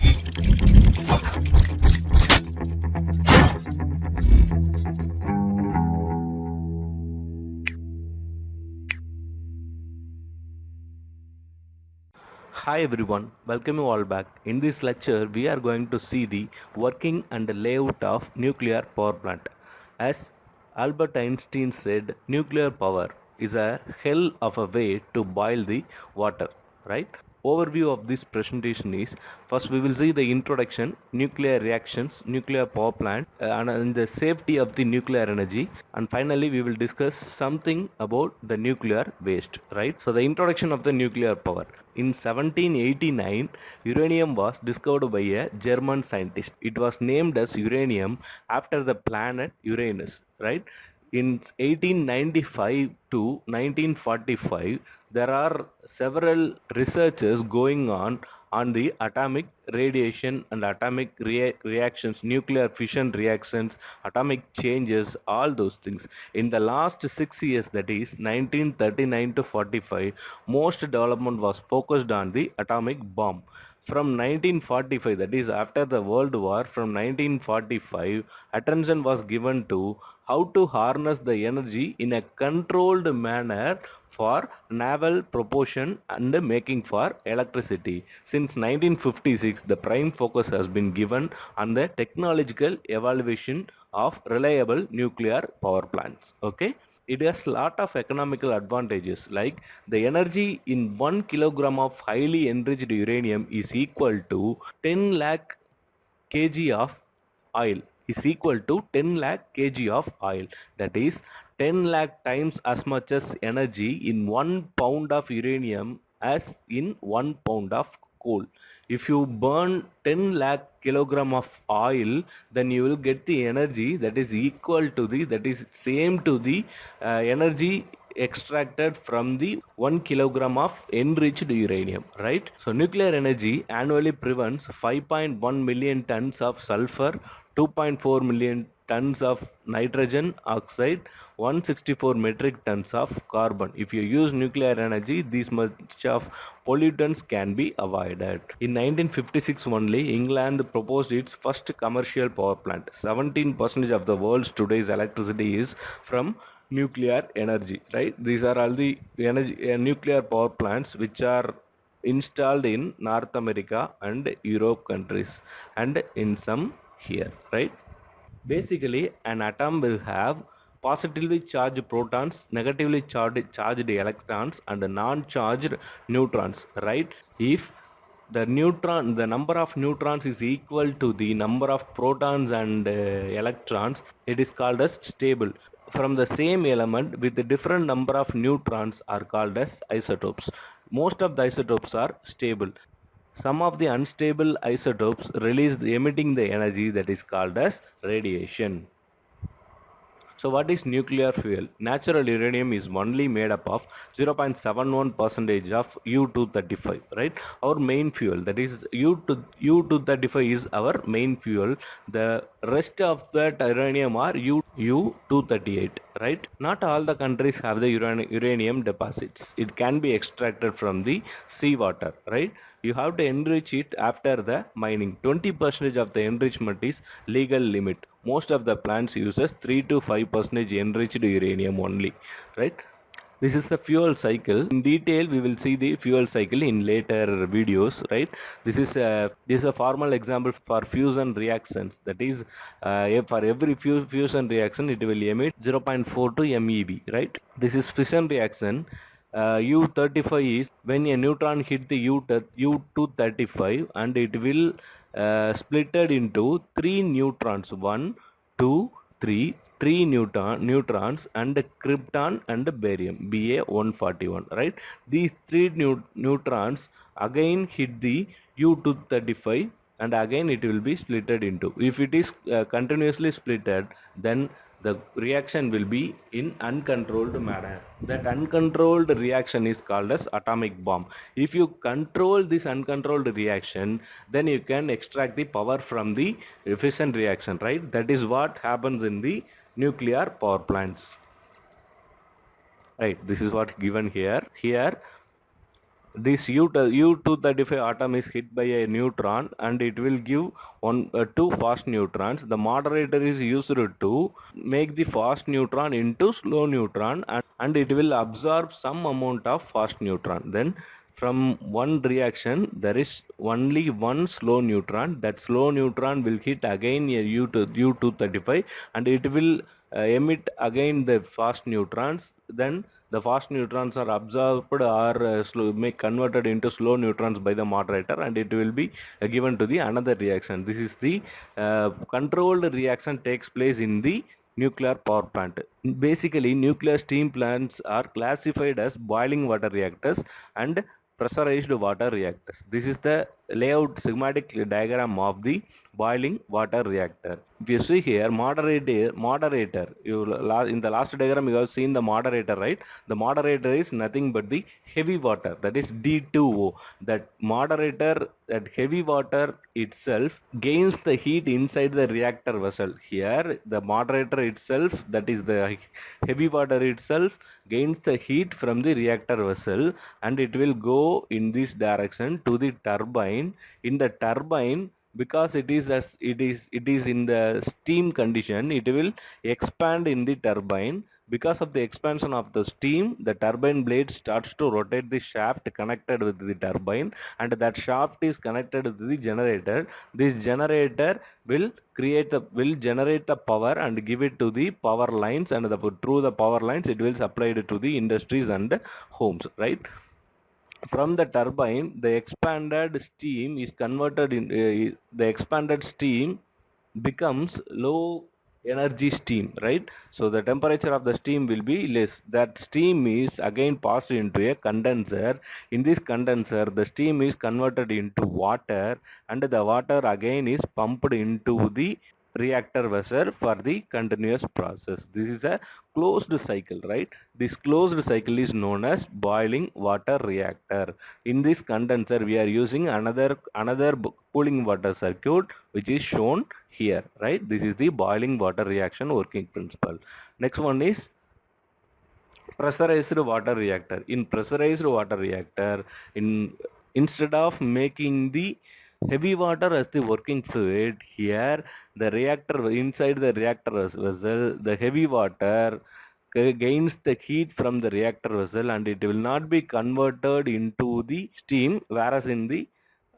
Hi everyone, welcome you all back. In this lecture, we are going to see the working and layout of nuclear power plant. As Albert Einstein said, nuclear power is a hell of a way to boil the water, right? Overview of this presentation is, first we will see the introduction, nuclear reactions, nuclear power plant, and the safety of the nuclear energy, and finally we will discuss something about the nuclear waste, right? So the introduction of the nuclear power. In 1789, uranium was discovered by a German scientist. It was named as uranium after the planet Uranus, right? In 1895 to 1945, there are several researches going on the atomic radiation and atomic reactions, nuclear fission reactions, atomic changes, all those things. In the last 6 years, that is 1939 to 45, most development was focused on the atomic bomb. From 1945, that is after the World War, from 1945, attention was given to how to harness the energy in a controlled manner for naval propulsion and making for electricity. Since 1956, the prime focus has been given on the technological evaluation of reliable nuclear power plants. Okay, it has lot of economical advantages, like the energy in 1 kilogram of highly enriched uranium is equal to 10 lakh kg of oil, is equal to 10 lakh kg of oil. That is 10 lakh times as much as energy in 1 pound of uranium as in 1 pound of coal. If you burn 10 lakh kilogram of oil, then you will get the energy that is equal to the, that is same to the energy extracted from the 1 kilogram of enriched uranium, right? So nuclear energy annually prevents 5.1 million tons of sulfur, 2.4 million tons of nitrogen oxide, 164 metric tons of carbon. If you use nuclear energy, this much of pollutants can be avoided. In 1956 only, England proposed its first commercial power plant. 17% of the world's today's electricity is from nuclear energy, right? These are all the energy nuclear power plants which are installed in North America and Europe countries and in some here, right? Basically, an atom will have positively charged protons, negatively charged electrons, and non-charged neutrons, right? If the number of neutrons is equal to the number of protons and electrons, it is called as stable. From the same element with a different number of neutrons are called as isotopes. Most of the isotopes are stable. Some of the unstable isotopes release emitting the energy that is called as radiation. So what is nuclear fuel? Natural uranium is only made up of 0.71 percentage of U-235, right? Our main fuel, that is U-235 is our main fuel. The rest of that uranium are U-238, right? Not all the countries have the uranium deposits. It can be extracted from the seawater, right? You have to enrich it after the mining. 20% of the enrichment is legal limit. Most of the plants uses 3 to 5% enriched uranium only, right? This is the fuel cycle. In detail, we will see the fuel cycle in later videos, right? This is a formal example for fusion reactions. That is, for every fusion reaction, it will emit 0.4 to MeV, right? This is fission reaction. U-35 is when a neutron hit the U-235 and it will splitted into three neutrons, 1, 2, 3, three neutrons and krypton and barium, Ba141, right? These three neutrons again hit the U-235 and again it will be splitted into. If it is continuously splitted, then the reaction will be in uncontrolled manner. That uncontrolled reaction is called as atomic bomb. If you control this uncontrolled reaction, then you can extract the power from the fission reaction, right? That is what happens in the nuclear power plants, right? This is what given here. Here This U-235 atom is hit by a neutron and it will give two fast neutrons. The moderator is used to make the fast neutron into slow neutron, and it will absorb some amount of fast neutron. Then from one reaction there is only one slow neutron. That slow neutron will hit again a U-235 and it will emit again the fast neutrons. Then the fast neutrons are absorbed or make converted into slow neutrons by the moderator, and it will be given to the another reaction. This is the controlled reaction takes place in the nuclear power plant. Basically, nuclear steam plants are classified as boiling water reactors and pressurized water reactors. This is the layout schematic diagram of the boiling water reactor. If you see here, moderator. In the last diagram you have seen the moderator, right? The moderator is nothing but the heavy water, that is D2O. That moderator, that heavy water itself gains the heat inside the reactor vessel. Here, the moderator itself, that is the heavy water itself, gains the heat from the reactor vessel, and it will go in this direction to the turbine. In the turbine, because it is in the steam condition, it will expand in the turbine. Because of the expansion of the steam, the turbine blade starts to rotate the shaft connected with the turbine, and that shaft is connected with the generator. This generator will generate the power and give it to the power lines, and through the power lines it will supply it to the industries and homes, right? From the turbine, the expanded steam is converted in the expanded steam becomes low energy steam, right? So the temperature of the steam will be less. That steam is again passed into a condenser. In this condenser, the steam is converted into water, and the water again is pumped into the reactor vessel for the continuous process. This is a closed cycle, right? This closed cycle is known as boiling water reactor. In this condenser, we are using another cooling water circuit, which is shown here, right? This is the boiling water reaction working principle. Next one is pressurized water reactor. In pressurized water reactor, instead of making the heavy water as the working fluid, here the reactor, inside the reactor vessel, the heavy water gains the heat from the reactor vessel, and it will not be converted into the steam, whereas in the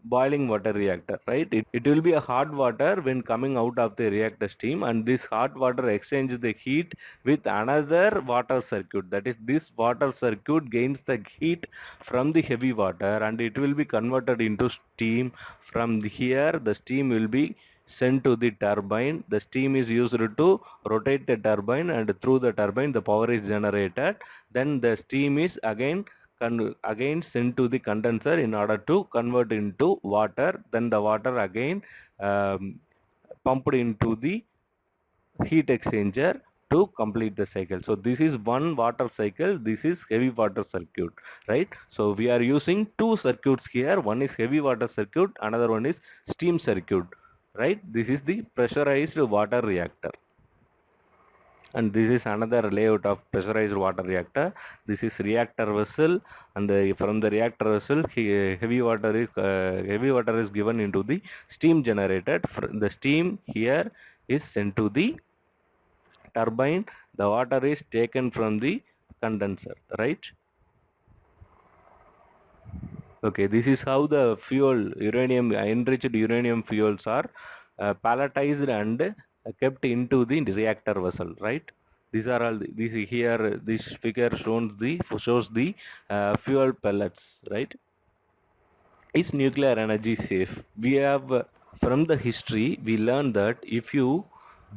boiling water reactor, right? It will be a hot water when coming out of the reactor steam, and this hot water exchanges the heat with another water circuit. That is, this water circuit gains the heat from the heavy water, and it will be converted into steam. From here, the steam will be sent to the turbine. The steam is used to rotate the turbine, and through the turbine the power is generated. Then the steam is again sent to the condenser in order to convert into water. Then the water again pumped into the heat exchanger to complete the cycle. So this is one water cycle. This is heavy water circuit, right? So we are using two circuits here. One is heavy water circuit, another one is steam circuit, right? This is the pressurized water reactor, and this is another layout of pressurized water reactor. This is reactor vessel, and from the reactor vessel, heavy water is given into the steam generated. The steam here is sent to the turbine. The water is taken from the condenser, right? Okay, this is how the enriched uranium fuels are palletized and kept into the reactor vessel, right? These are all this here. This figure shows the fuel pellets, right? Is nuclear energy safe? We have from the history we learned that if you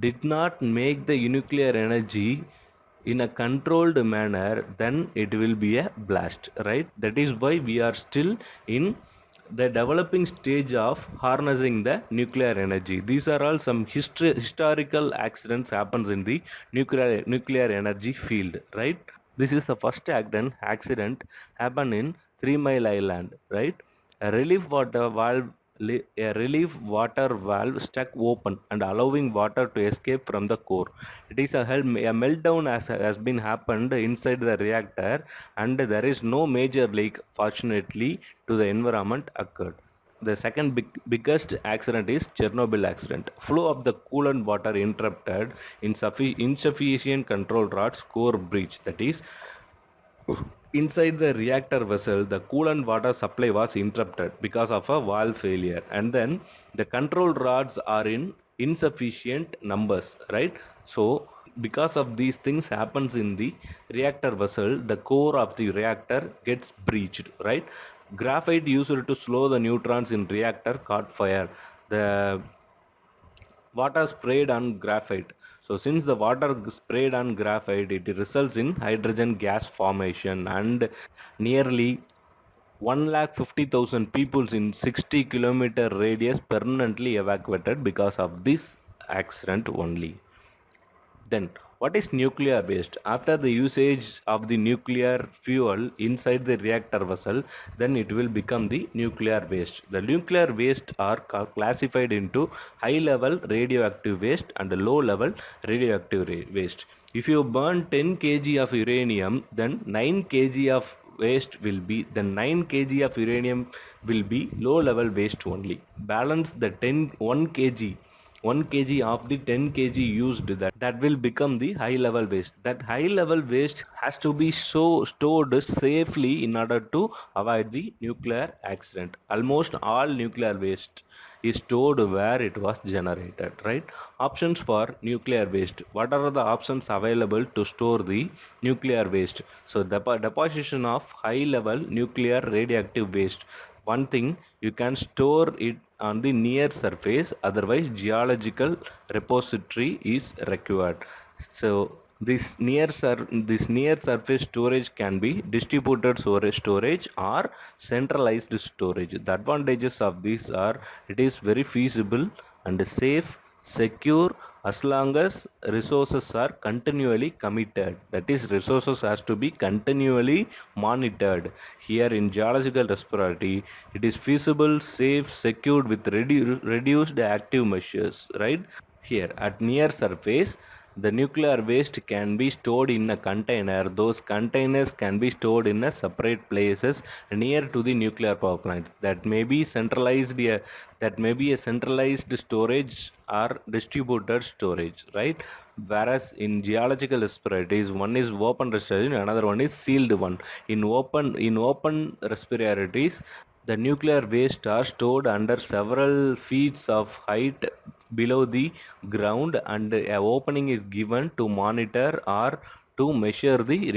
did not make the nuclear energy in a controlled manner, then it will be a blast, right? That is why we are still in the developing stage of harnessing the nuclear energy. These are all some historical accidents happens in the nuclear energy field, right? This is the first accident happened in 3 Mile Island, right? A relief water valve a relief water valve stuck open and allowing water to escape from the core. It is a meltdown has been happened inside the reactor, and there is no major leak fortunately to the environment occurred. The second biggest accident is Chernobyl accident. Flow of the coolant water interrupted, insufficient control rods core breach. That is, inside the reactor vessel, the coolant water supply was interrupted because of a valve failure, and then the control rods are in insufficient numbers, right? So because of these things happens in the reactor vessel, the core of the reactor gets breached, right? Graphite used to slow the neutrons in reactor caught fire. The water sprayed on graphite. So since the water sprayed on graphite, it results in hydrogen gas formation, and nearly 150,000 people in 60-kilometer radius permanently evacuated because of this accident only. Then, what is nuclear waste? After the usage of the nuclear fuel inside the reactor vessel, then it will become the nuclear waste. The nuclear waste are classified into high level radioactive waste and low level radioactive waste. If you burn 10 kg of uranium, then 9 kg of waste will be, the 9 kg of uranium will be low level waste only. Balance the 1 kg 1 kg of the 10 kg used, that will become the high level waste. That high level waste has to be stored safely in order to avoid the nuclear accident. Almost all nuclear waste is stored where it was generated, right? Options for nuclear waste. What are the options available to store the nuclear waste? So the deposition of high level nuclear radioactive waste. One thing, you can store it on the near surface, otherwise geological repository is required. So this near surface storage can be distributed storage or centralized storage. The advantages of these are, it is very feasible and safe, secure, as long as resources are continually committed. That is, resources has to be continually monitored. Here in geological respiratory, it is feasible, safe, secured with reduced active measures, right? Here at near surface, the nuclear waste can be stored in a container. Those containers can be stored in a separate places near to the nuclear power plant. That may be a centralized storage or distributed storage, right? Whereas in geological respiratories, one is open respiration, another one is sealed one. In open respiratories, the nuclear waste are stored under several feet of height below the ground, and a opening is given to monitor or to measure the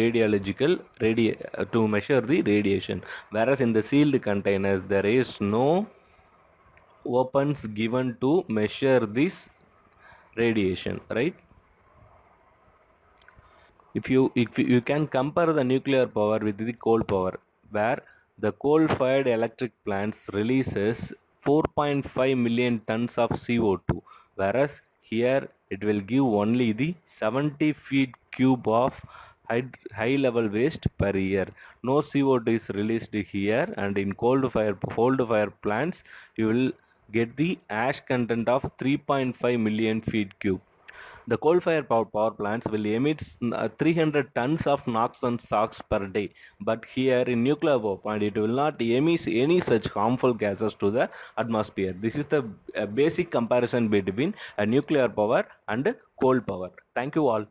radiation. Whereas in the sealed containers, there is no opens given to measure this radiation, right? If you can compare the nuclear power with the coal power, where the coal-fired electric plants releases 4.5 million tons of CO2, whereas here it will give only the 70 feet cube of high level waste per year. No CO2 is released here, and in coal-fired plants you will get the ash content of 3.5 million feet cube. The coal-fired power plants will emit 300 tons of NOx and SOx per day. But here in nuclear power plant, it will not emit any such harmful gases to the atmosphere. This is the basic comparison between nuclear power and coal power. Thank you all.